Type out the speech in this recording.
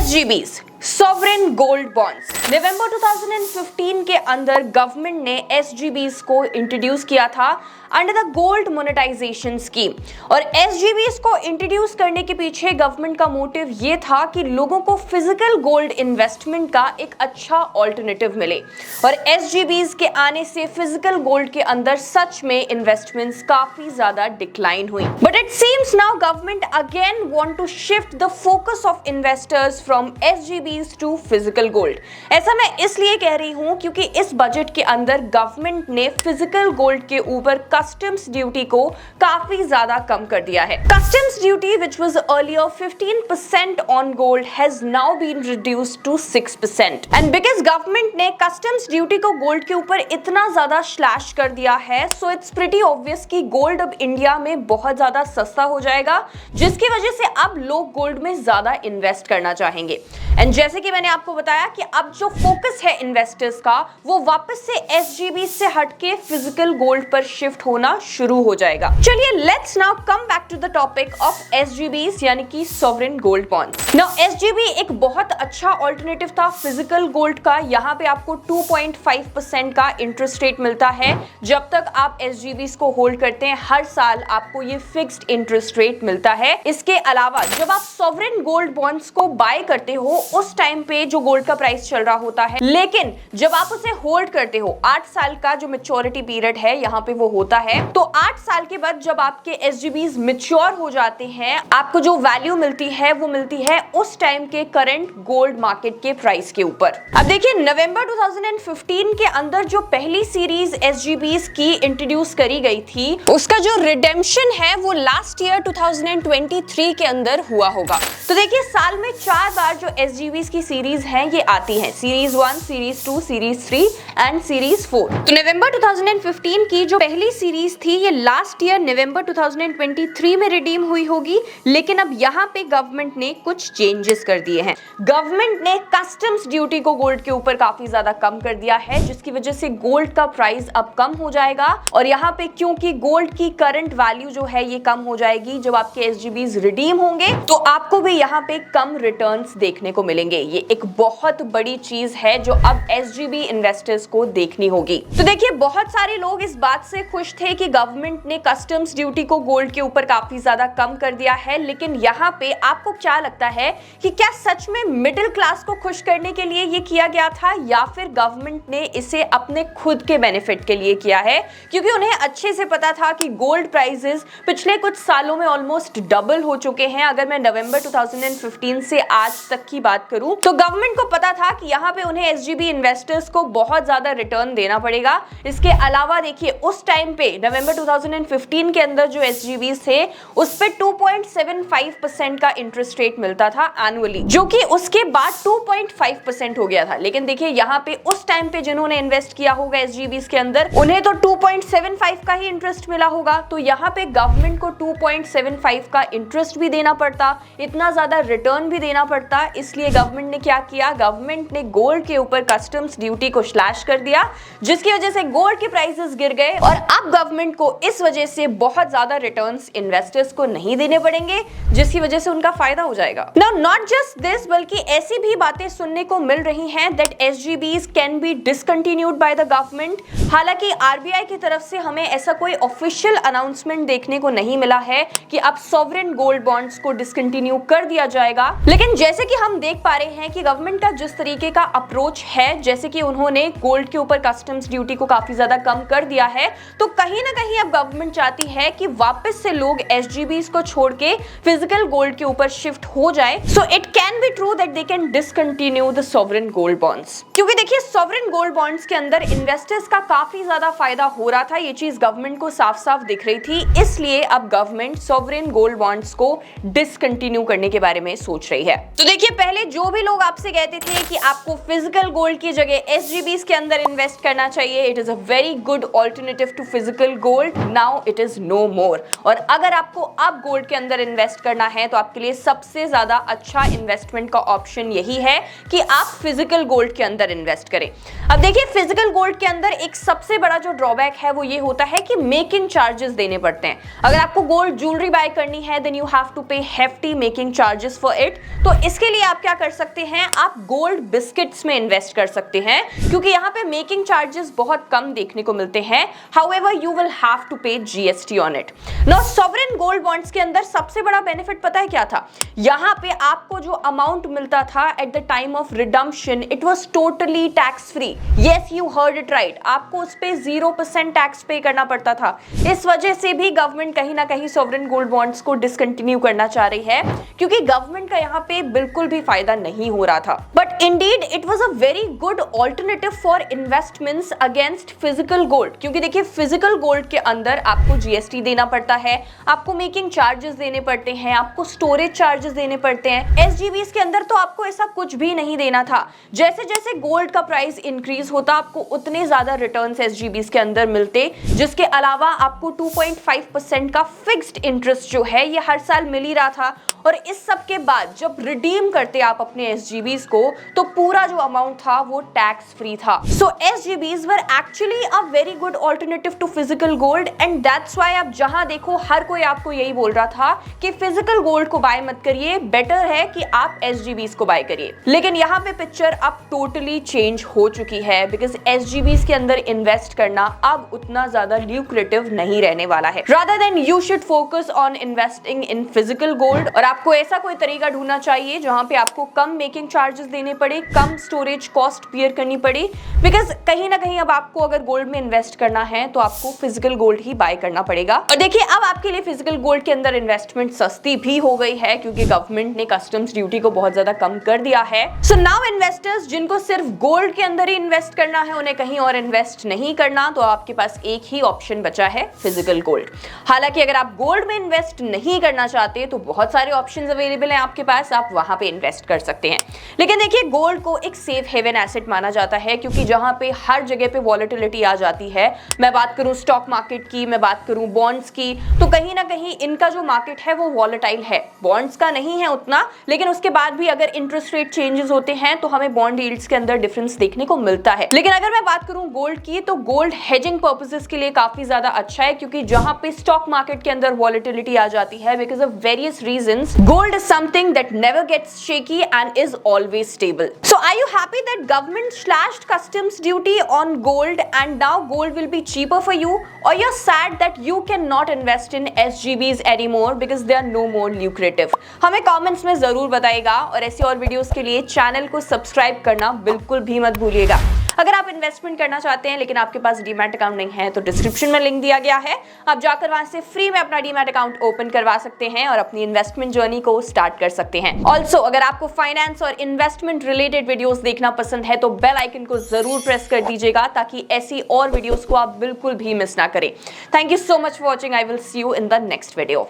SGBs sovereign gold bonds नवंबर 2015 के अंदर government ने SGBs को इंट्रोड्यूस किया था under the gold monetization scheme. और SGBs को इंट्रोड्यूस करने के पीछे गवर्नमेंट का मोटिव ये था कि लोगों को फिजिकल गोल्ड इन्वेस्टमेंट का एक अच्छा ऑल्टरनेटिव मिले। और SGBs के आने से फिजिकल गोल्ड के अंदर सच में इन्वेस्टमेंट्स काफी ज्यादा डिक्लाइन हुई। But it seems now government again want to shift the focus of investors from SGBs to physical gold. ऐसा मैं इसलिए कह रही हूं क्योंकि इस बजट के अंदर गवर्नमेंट ने फिजिकल गोल्ड के ऊपर कस्टम्स ड्यूटी को काफी ज्यादा कम कर दिया है। Customs duty which was earlier 15% on gold has now been reduced to 6%। And because government ने कस्टम्स ड्यूटी को गोल्ड के ऊपर इतना ज्यादा स्लैश कर दिया है, सो इट्स प्रीटी ऑब्वियस कि गोल्ड अब इंडिया में बहुत ज्यादा सस्ता हो जाएगा, जिसकी वजह से अब लोग गोल्ड में ज्यादा इन्वेस्ट करना चाहेंगे। एंड जैसे कि मैंने आपको बताया कि अब जो फोकस है इन्वेस्टर्स का वो वापस से SGB से हटके फिजिकल गोल्ड पर शिफ्ट होना शुरू हो जाएगा। चलिए let's now come back to the topic of SGBs यानी कि sovereign gold bonds. Now SGB एक बहुत अच्छा ऑल्टरनेटिव था फिजिकल गोल्ड का। यहाँ पे आपको 2.5% का इंटरेस्ट रेट मिलता है जब तक आप SGBs को होल्ड करते हैं। हर साल आपको ये फिक्स्ड इंटरेस्ट रेट मिलता है। इसके अलावा जब आप सॉवरेन गोल्ड बॉन्ड्स को बाय करते हो उस टाइम पे जो गोल्ड का प्राइस चल रहा होता है, लेकिन जब आप उसे होल्ड करते हो 8 साल का जो मैच्योरिटी पीरियड है यहाँ पे वो होता है, तो 8 साल के बाद जब आपके SGBs मैच्योर हो जाते हैं, आपको जो वैल्यू मिलती है वो मिलती है उस टाइम के करंट गोल्ड मार्केट के प्राइस के ऊपर। अब देखिए नवंबर 2015 के अंदर जो पहली सीरीज SGBs की इंट्रोड्यूस करी गई थी, उसका जो रिडेम्पशन है वो लास्ट ईयर 2023 के अंदर हुआ होगा। तो देखिए साल में 4 बार जो SGBs की सीरीज हैं ये आती हैं, series 1, series 2, series 3 and series 4। तो नवंबर 2015 की जो पहली सीरीज थी ये लास्ट ईयर नवंबर 2023 में रिडीम हुई होगी, लेकिन अब यहाँ पे गवर्नमेंट ने कुछ चेंजेस कर दिए हैं। गवर्नमेंट ने कस्टम्स ड्यूटी को गोल्ड के ऊपर काफी ज्यादा कम कर दिया है, जिसकी वजह से गोल्ड का प्राइस अब कम हो जाएगा। और यहाँ पे क्योंकि गोल्ड की करंट वैल्यू जो है ये कम हो जाएगी, जब आपके SGBs रिडीम होंगे तो आपको भी यहाँ पे कम रिटर्न्स देखने को मिलेंगे। ये एक बहुत बड़ी चीज है जो अब SGB इन्वेस्टर्स को देखनी होगी। तो देखिए बहुत सारे लोग इस बात से खुश थे कि गवर्नमेंट ने कस्टम्स ड्यूटी को गोल्ड के ऊपर काफी ज्यादा कम कर दिया है, लेकिन यहाँ पे आपको क्या लगता है कि क्या सच में मिडिल क्लास को खुश करने के लिए ये किया गया था या फिर गवर्नमेंट ने इसे अपने खुद के बेनिफिट के लिए किया है? क्योंकि उन्हें अच्छे से पता था कि गोल्ड प्राइसेस पिछले कुछ सालों में ऑलमोस्ट डबल हो चुके हैं। अगर मैं नवंबर 2015 से आज तक की बात करूं तो गवर्नमेंट को पता था कि यहाँ पे उन्हें SGB इन्वेस्टर्स को बहुत ज्यादा रिटर्न देना पड़ेगा। इसके अलावा देखिए उस टाइम पे नवंबर 2015 के अंदर जो SGBs थे उस पे 2.75% का इंटरेस्ट रेट मिलता था एनुअली, जो कि उसके बाद 2.5% हो गया था। लेकिन देखिए यहाँ पे उस टाइम पे जिन्होंने इन्वेस्ट किया होगा SGBs के अंदर उन्हें तो 2.75 का ही इंटरेस्ट मिला होगा। तो यहाँ पे गवर्नमेंट को 2.75 का इंटरेस्ट भी देना पड़ता, इतना ज्यादा रिटर्न भी देना पड़ता। इसलिए गवर्नमेंट ने क्या किया, गवर्नमेंट ने गोल्ड के ऊपर कस्टम्स ड्यूटी को स्लैश कर दिया, जिसकी वजह से गोल्ड के प्राइसेस गिर गए। और अब गवर्नमेंट को इस वजह से बहुत ज्यादा रिटर्न्स इन्वेस्टर्स को नहीं देने पड़ेंगे, जिसकी वजह से उनका फायदा हो जाएगा। नाउ नॉट जस्ट दिस, बल्कि ऐसी भी बातें सुनने को मिल रही हैं that SGBs can be discontinued by the government. हालांकि RBI की तरफ से हमें ऐसा कोई ऑफिशियल अनाउंसमेंट देखने को नहीं मिला है कि अब सॉवरेन गोल्ड बॉन्ड्स को डिसकंटिन्यू कर दिया जाएगा। लेकिन जैसे कि हम देख पा रहे हैं कि गवर्नमेंट का जिस तरीके का अप्रोच है, जैसे कि उन्होंने गोल्ड के ऊपर कस्टम्स ड्यूटी को काफी ज्यादा कम कर दिया है, तो कहीं ना कहीं अब गवर्नमेंट चाहती है कि वापस से लोग SGBs को छोड़ के फिजिकल गोल्ड के ऊपर शिफ्ट हो जाए। So it can be true that they can discontinue the sovereign gold bonds. क्योंकि देखिए सॉवरेन गोल्ड बॉन्ड्स के अंदर इन्वेस्टर्स का काफी ज्यादा फायदा हो रहा था, ये चीज गवर्नमेंट को साफ साफ दिख रही थी। इसलिए अब गवर्नमेंट सॉवरेन गोल्ड बॉन्ड्स को डिसकंटिन्यू करने के बारे में सोच रही है। तो देखिए पहले जो भी लोग आपसे कहते थे कि आपको फिजिकल गोल्ड की जगह SGBs के अंदर इन्वेस्ट करना चाहिए, it is a very good alternative to physical gold, now it is no more. और अगर आपको अब गोल्ड के अंदर इन्वेस्ट करना है तो आपके लिए सबसे ज्यादा अच्छा इन्वेस्टमेंट का ऑप्शन यही है कि आप फिजिकल गोल्ड के अंदर इन्वेस्ट करें। अब देखिए फिजिकल गोल्ड के अंदर एक सबसे बड़ा जो ड्रॉबैक है वो ये होता है कि मेकिंग चार्जेस देने पड़ते हैं। अगर आपको गोल्ड ज्वेलरी बाय करनी है देन यू हैव टू पे hefty making charges for it. तो इसके लिए आप क्या कर सकते हैं, आप गोल्ड बिस्किट्स में इन्वेस्ट कर सकते हैं, क्योंकि यहाँ पे मेकिंग चार्जेस बहुत कम देखने को मिलते हैं। However you will have to pay GST on it. Now sovereign gold bonds के अंदर सबसे बड़ा बेनिफिट पता है क्या था, यहाँ पे आपको जो अमाउंट मिलता था at the time of redemption, it was totally tax free. Yes, you heard it right, आपको उस पे 0% टैक्स पे करना पड़ता था। इस वजह से भी गवर्नमेंट कहीं ना कहीं सॉवरेन गोल्ड बॉन्ड्स को डिसकंटिन्यू करना चाह रही है, क्योंकि गवर्नमेंट का यहाँ पे बिल्कुल भी फायदा नहीं हो रहा था। But Indeed it was a very good alternative for investments against physical gold, क्योंकि देखिए फिजिकल गोल्ड के अंदर आपको जीएसटी देना पड़ता है, आपको मेकिंग चार्जेस देने पड़ते हैं, आपको स्टोरेज चार्जेस देने पड़ते हैं। एसजीबीज के अंदर तो आपको ऐसा कुछ भी नहीं देना था। जैसे जैसे गोल्ड का प्राइस इंक्रीज होता, आपको उतने ज्यादा रिटर्न्स एसजीबीज के अंदर मिलते, जिसके अलावा आपको 2.5% का फिक्स्ड इंटरेस्ट जो है ये हर साल मिल ही रहा था। और इस सब के बाद जब रिडीम करते आप अपने एसजीबीज को, तो पूरा जो अमाउंट था वो टैक्स फ्री था। So SGBs were actually a very good alternative to physical gold, and that's why आप जहां देखो हर कोई आपको यही बोल रहा था कि फिजिकल गोल्ड को बाय मत करिए, बेटर है कि आप एसजीबीज को बाय करिए। लेकिन यहाँ पे पिक्चर अब टोटली चेंज हो चुकी है, बिकॉज एसजीबीज के अंदर इन्वेस्ट करना अब उतना ज्यादा ल्यूक्रेटिव नहीं रहने वाला है। Rather than you should focus on investing in physical gold, और आपको ऐसा कोई तरीका ढूंढना चाहिए जहां पे आपको कम मेकिंग चार्जेस देने पड़े, कम स्टोरेज कॉस्ट बियर करनी पड़े, बिकॉज कहीं ना कहीं अब आपको अगर गोल्ड में इन्वेस्ट करना है तो आपको फिजिकल गोल्ड ही बाय करना पड़ेगा। और देखिए अब आपके लिए फिजिकल गोल्ड के अंदर इन्वेस्टमेंट सस्ती भी हो गई है, क्योंकि गवर्नमेंट ने कस्टम्स ड्यूटी को बहुत ज्यादा कम कर दिया है। सो नाउ इन्वेस्टर्स जिनको सिर्फ गोल्ड के अंदर ही इन्वेस्ट करना है, उन्हें कहीं और इन्वेस्ट नहीं करना, तो आपके पास एक ही ऑप्शन बचा है, फिजिकल गोल्ड। हालांकि अगर आप गोल्ड में इन्वेस्ट नहीं करना चाहते तो बहुत सारे ऑप्शंस अवेलेबल हैं आपके पास, आप वहां पे इन्वेस्ट कर सकते हैं। लेकिन देखिए गोल्ड को एक सेफ हेवन एसेट माना जाता है, क्योंकि जहां पे हर जगह पे वॉलेटिलिटी आ जाती है। मैं बात करूं स्टॉक मार्केट की, मैं बात करूं बॉन्ड्स की, तो कहीं ना कहीं इनका जो मार्केट है वो वॉलेटाइल है। बॉन्ड्स का नहीं है उतना, लेकिन उसके बाद भी अगर इंटरेस्ट रेट चेंजेस होते हैं तो हमें बॉन्ड यील्ड्स के अंदर डिफरेंस देखने को मिलता है। लेकिन अगर मैं बात करूं गोल्ड की, तो गोल्ड हेजिंग पर्पसेस के लिए काफी ज्यादा अच्छा है, क्योंकि जहां पे स्टॉक मार्केट के अंदर वॉलेटिलिटी आ जाती है because of various reasons, gold is something that never gets shaky and is always stable. So are you happy that government slashed customs duty on gold and now gold will be cheaper for you, or you're sad that you cannot invest in SGBs anymore because they are no more lucrative? हमें comments में जरूर बताइएगा, और ऐसी और videos के लिए channel को सब्सक्राइब करना बिल्कुल भी मत भूलिएगा। अगर आप इन्वेस्टमेंट करना चाहते हैं लेकिन आपके पास डीमैट अकाउंट नहीं है, तो डिस्क्रिप्शन में लिंक दिया गया है, आप जाकर वहां से फ्री में अपना डीमैट अकाउंट ओपन करवा सकते हैं और अपनी इन्वेस्टमेंट जर्नी को स्टार्ट कर सकते हैं। ऑल्सो अगर आपको फाइनेंस और इन्वेस्टमेंट रिलेटेड वीडियोस देखना पसंद है तो बेल आइकन को जरूर प्रेस कर दीजिएगा, ताकि ऐसी और वीडियोस को आप बिल्कुल भी मिस ना करें। Thank you so much for watching. I will see you in the next video.